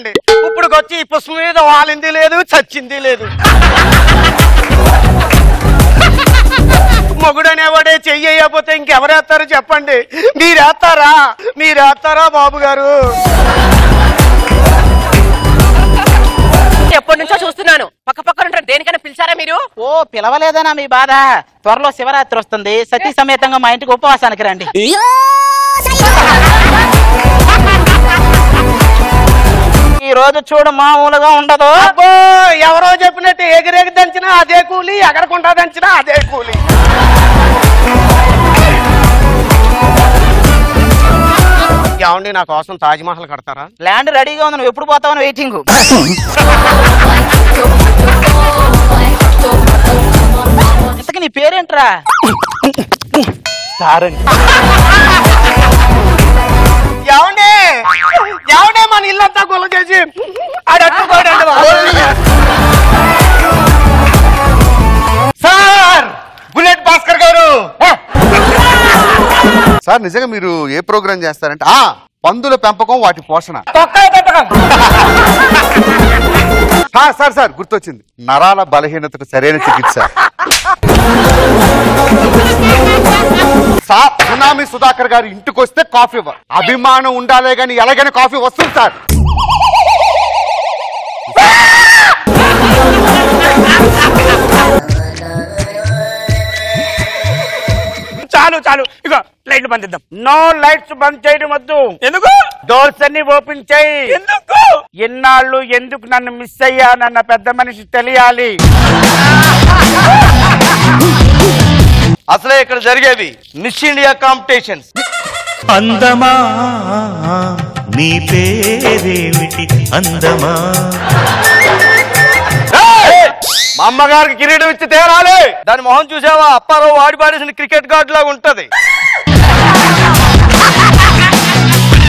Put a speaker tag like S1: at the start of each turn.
S1: లేదండి. ఇప్పుడు వచ్చి ఈ పుష్పం మీద వాలింది లేదు, చచ్చింది లేదు. మొగుడనేవాడే చెయ్యకపోతే ఇంకెవరేస్తారు చెప్పండి? మీరేస్తారా బాబు గారు?
S2: ఎప్పటి నుంచో చూస్తున్నాను. పక్కన ఉంటారు. దేనికైనా పిలిచారా మీరు?
S3: ఓ పిలవలేదనా మీ బాధ? త్వరలో శివరాత్రి వస్తుంది. సతీ సమేతంగా మా ఇంటికి ఉపవాసానికి రండి. ఈ రోజు చూడు మామూలుగా ఉండదు.
S1: అబ్బో, ఎవరో చెప్పినట్టు ఎగిరెగి దంచినా అదే కూలి, ఎగరకుండా దంచినా అదే కూలి. ఏమండి, నా కోసం తాజ్మహల్ కడతారా?
S3: ల్యాండ్ రెడీగా ఉంది, నువ్వు ఎప్పుడు పోతావని వెయిటింగ్. ఇంతకీ నీ పేరేంట్రా?
S1: ఏమండి మన ఇల్లంతా గొల్ల చేసి సార్, బుల్లెట్ భాస్కర్ గారు.
S4: సార్ నిజంగా మీరు ఏ ప్రోగ్రామ్ చేస్తారంటే పందుల పెంపకం, వాటి పోషణ. సార్ గుర్తొచ్చింది, నరాల బలహీనతకు సరైన చికిత్స. సార్, సునామీ సుధాకర్ గారు ఇంటికి వస్తే కాఫీ అభిమానం ఉండాలే గాని ఎలాగైనా కాఫీ వస్తుంది సార్.
S1: చాలు ఇక లైట్లు బంద్ చేద్దాం. నో లైట్స్ బంద్ చేయడం వద్దు. ఎందుకు? డోర్స్ అన్ని ఓపెన్ చేయి. ఎందుకు? ఎన్నాళ్ళు ఎందుకు నన్ను మిస్ అయ్యానన్న పెద్ద మనిషి తెలియాలి.
S5: అసలే ఇక్కడ జరిగేవి మిస్ ఇండియా కాంపిటీషన్స్.
S6: అందమా నీ పేరేమిటి? అందమా
S5: మా అమ్మగారికి కిరీటం ఇచ్చి తేరాలి. దాని మొహం చూసావా? అప్పారావు వాడి పాడేసిన క్రికెట్ గార్డు లాగా ఉంటది.